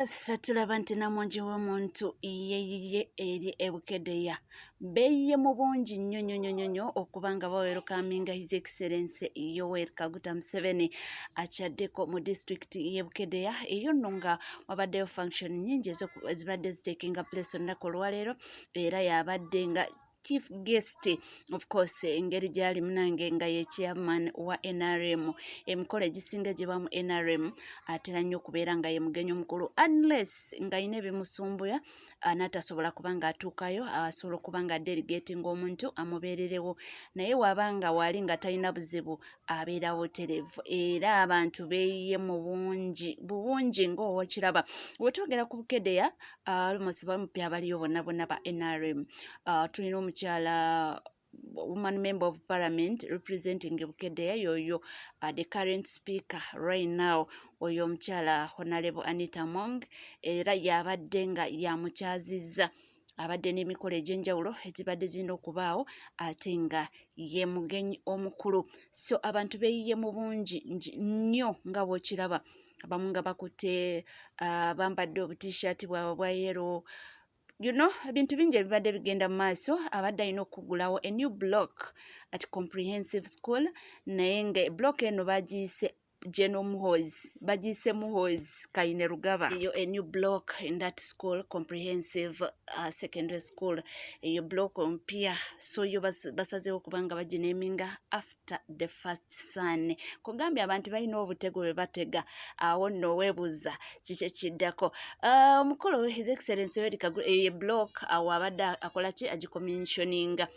Satulaba nti namungi w'omuntu ye eri e Bukedea beye mu bungi nnyo okuba nga bawerukaminga His Excellency Yoweri Kaguta Museveni akyaddeko mu disitulikiti y'e Bukedea. Eyo nno nga wabaddeyo function nnyingi ezibadde zitakinga place olunaku olwaleero, era yabadde nga chief guest of course engeri gyali munange nga ye chairman wa NRM. Emikolo egisinga giba mu NRM atera nnyo okubeera nga ye mugenyi omukulu unless nga ayina ebimusumbuya n'atasobola kuba nga atuukayo, asobola okuba nga delegating omuntu amubeererewo, naye wabanga wali nga talina buzibu abeerawo terevu, era abantu beeyiye mu bungi ng'owokiraba. Bwetwogera ku Bukedea almost bamupya abaliyo bonna ba NRM. Tulina omukyala woman member of parliament representing Bukedea yoyo the current speaker right now oyo omukyala Honorable Anita Among, era yabadde nga yamukyaziza abadde n'emikolo egy'enjawulo ezibadde zirina okubaawo ate nga ye mugenyi omukulu. So abantu beeyiye mu bungi nnyo nga bw'okiraba, abamu nga bakutte bambadde obutishaati bwabwe bwa yellow. You know, ebintu bingi ebibadde bigenda mu maaso. Abadde alina okugulawo a new block at comprehensive school, naye nga block eno bagiyise General Muhozi, bagiyise Muhozi Kayine Rugaba. Eyo a new block in that school, comprehensive secondary school, eyo block mpya. So yo basazeewo kubanga bagineminga after the first son. Kugambye abantu balina obutego bwe batega, awo nno weebuuza kiki ekiddako. Omukulu His Excellency Yoweri Kaguta block awo abadde akola ki, agicommissioninga,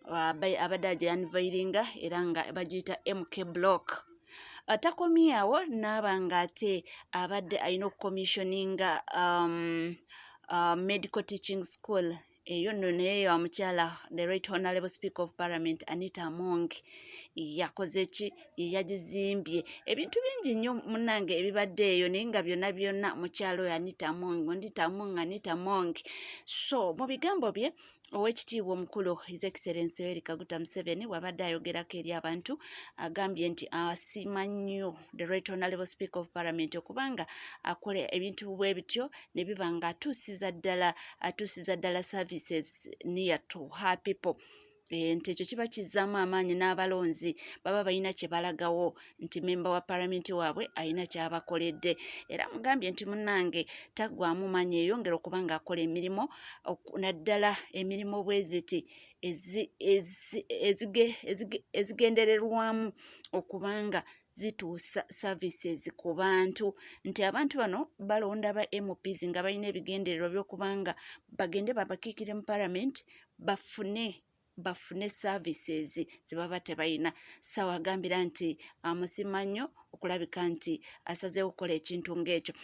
abadde agianvairinga era nga bagiyita MK block. Takomye awo n'aba nga ate abadde alina okucommissioninga medical teaching school. Eyo nno naye ya mukyala the right honorable speaker of parliament Anita Among yakoze ki, yagizimbye. Ebintu bingi nnyo munnange ebibadde eyo, naye nga byonna mukyalo oyo Anita Among. So mu bigambo bye Oweekitiibwa omukulu His Excellency Yoweri Kaguta Museveni wabadde ayogerako eri abantu, agambye nti asiima nnyo the right honorable speaker of parliament okubanga akola ebintu bwe bityo ne biba nga atuusiza ddala services near to her people. Nti ekyo kiba kizzaamu amaanyi n'abalonzi baba balina kye balagawo nti memba wa palamenti waabwe alina ky'abakoledde. Era mugambye nti munnange taggwaamu maanyi, eyongera okuba nga akola emirimu, naddala emirimu bwe ziti ezigendererwamu okubanga zituusa services ku bantu, nti abantu bano balonda ba MPs nga balina ebigendererwa by'okubanga bagende babakiikire mu palamenti bafune services ze baba tebalina. Sawa agambira nti amusima nnyo okulabika nti asazeewo okukola ekintu ng'ekyo.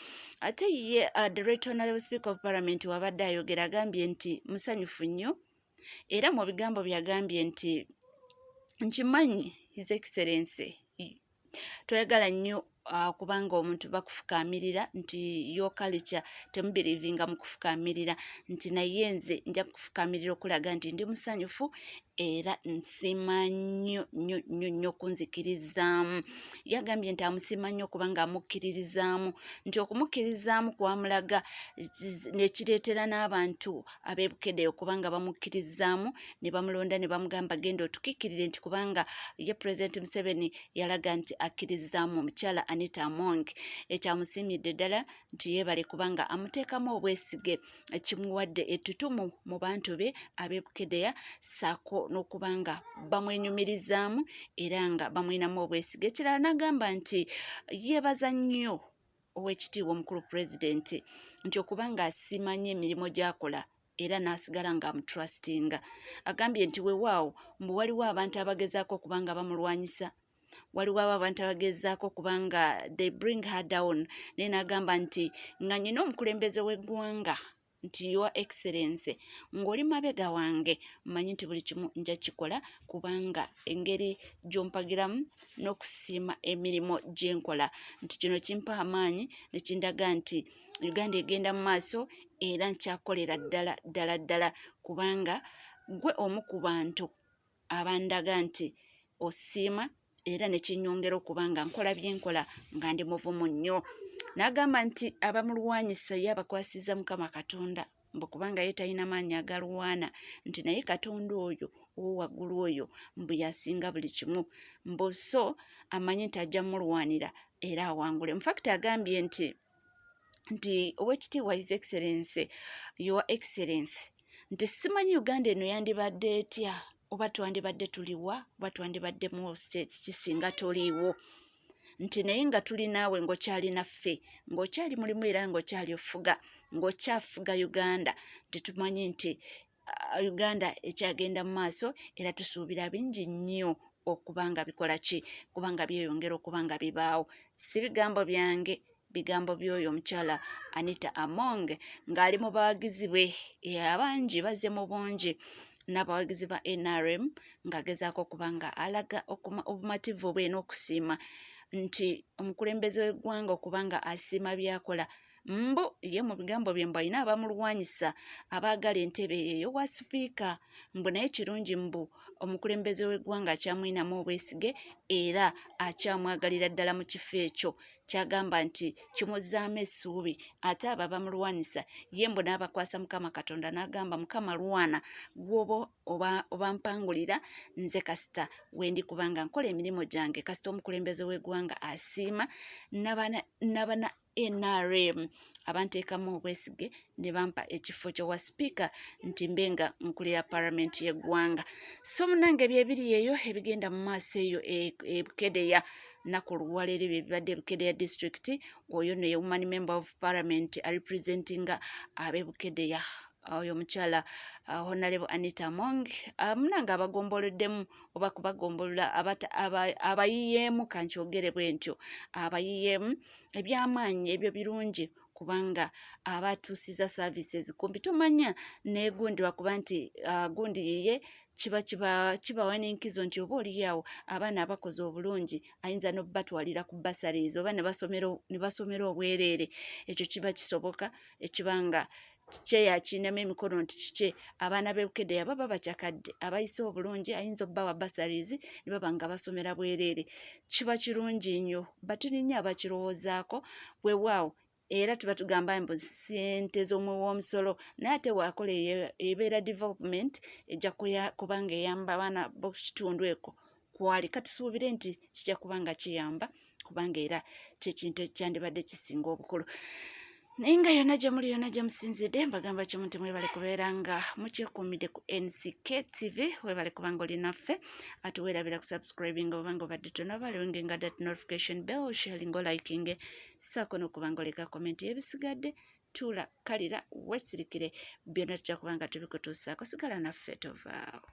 Ate ye the right honorable speaker of parliament wabadde ayogera, agambye nti musanyufu nnyo, era mu bigambo byagambye nti nkimanyi His Excellency toyagala nnyo kubanga omuntu bakufukaamirira, nti yo culture temubirivinga mu kufukaamirira, nti naye nze nja kufukaamirira okulaga nti ndi musanyufu era nsiima nnyo kunzikirizaamu. Yagambye nti amusiima nnyo kubanga amukkiririzaamu, nti okumukkirizaamu kwamulaga nekireetera n'abantu ab'e Bukedea okubanga bamukkirizaamu ne bamulonda ne bamugamba genda otukiikirire, nti kubanga ye President Museveni yalaga nti akkirizaamu omukyala Anita Among. Ekyamusiimidde ddala nti yeebale kubanga amuteekamu obwesige, kimuwadde ettutumu mu bantu be ab'e Bukedea, saako n'okubanga bamwenyumirizaamu era nga bamwinamu obwesige. Ekirala n'agamba nti yeebaza nnyo Oweekitiibwa omukulu Pulezidenti nti okubanga asiima nnyo emirimu gy'akola era n'asigala nga amutrustinga. Agambye nti weewaawo mbu waliwo abantu abagezaako okubanga bamulwanyisa, waliwo abantu abagezaako kubanga they bring her down, naye n'agamba nti nga nnyina omukulembeze w'eggwanga nti Your Excellency ng'oli mabega wange, mmanyi nti buli kimu nja kikola kubanga engeri gy'ompagiramu n'okusiima emirimu gye nkola, nti kino kimpa amaanyi ne kindaga nti Uganda egenda mu maaso era nkyakolera ddala kubanga gwe omu ku bantu abandaga nti osiima era ne kinnyongera okubanga nkola byenkola nga ndi muvumu nnyo. n'agamba nti abamulwanyisa ye abakwasiza Mukama Katonda mbu kubanga ye talina maanyi agalwana nti naye Katonda oyo owaggulu oyo mbu yasinga buli kimu mbu so amanyi nti ajja mulwanira era awangule. Mufakiti agambye nti Oweekitiibwa His Excellency, Your Excellency, nti simanyi Uganda eno yandibadde etya oba twandibadde tuliwa oba twandibadde mu states kisinga toliiwo, nti naye nga tuli naawe ng'okyali naffe ng'okyali mulimu era ng'okyali ofuga ng'okyafuga Uganda, tetumanyi nti Uganda ekyagenda mu maaso era tusuubira bingi nnyo okubanga bikola ki kubanga byeyongera okubanga bibaawo. Si bigambo byange, bigambo by'oyo omukyala Anita Among ng'ali mu bawagizi be abangi bazze mu bungi n'abawagizi ba NRM ng'agezaako okubanga alaga obumativu bwe n'okusiima nti omukulembeze w'eggwanga okubanga asiima byakola mbu ye mu bigambo bye mbu alina abamulwanyisa abaagala entebe eyo wa sipiika mbu naye kirungi mbu omukulembeze w'eggwanga akyamwinamu obwesige era akyamwagalira ddala mu kifo ekyo kyagamba nti kimuzzaamu essuubi ate abo abamulwanyisa ye mbu n'abakwasa Mukama Katonda n'agamba Mukama lwana gwoba oba mpangulira nze kasita wendi kubanga nkola emirimu gyange kasita omukulembeze w'eggwanga asiima n'abana NRM abanteekamu obwesige ne bampa ekifo kyowa sipiika nti mbe nga nkulira palamenti y'eggwanga. So munange byebiri eyo ebigenda mu maaso eyo e Bukedea naku luwalere bibadde Bukedea district oyo ne woman member of parliament representinga abe Bukedea oyo omukyala Honorable Anita Among munanga abagomboleddemu oba kubagombolola abayiyeemu kankyogere bwe ntyo abayiyeemu ebyamaanyi ebyo birungi kubanga abatuusiza services kumpi tomanya neegundirwa kuba nti gundi yiye kibawa n'enkizo nti oba oliyawo abaana abakoze obulungi ayinza n'obatwalira ku basariz oba ne basomera obwereere ekyo kiba kisoboka ekibanga kyeyakinamu emikono nti kike abaana b'e Bukedea baba bakyakadde abayise obulungi ayinza obbawa basariz ne baba nga basomera bwereere kiba kirungi nnyo batulinya abakirowoozaako weewaawo era tuba tugamba mbu ssente z'omuwoomusolo naye ate waakola ebeera development ejja kubanga eyamba abaana b'ekitundu ekyo kwali katusuubire nti kijja kubanga kiyamba kubanga era kyekintu ekyandibadde kisinga obukulu. Naye nga yonna gye muli yonna gye musinzidde mbagamba kimu nti mwebale kubeera nga mukyekuumidde ku NCK TV webale kubanga oli naffe ate weerabira ku subscribing obanga obadde tonaba lewingenga that notification bell sharing liking ssaako n'okubanga oleka comment y'ebisigadde tuula kalira weesirikire byonna tujja kubanga tubikutuusaako sigala naffe tovaawo.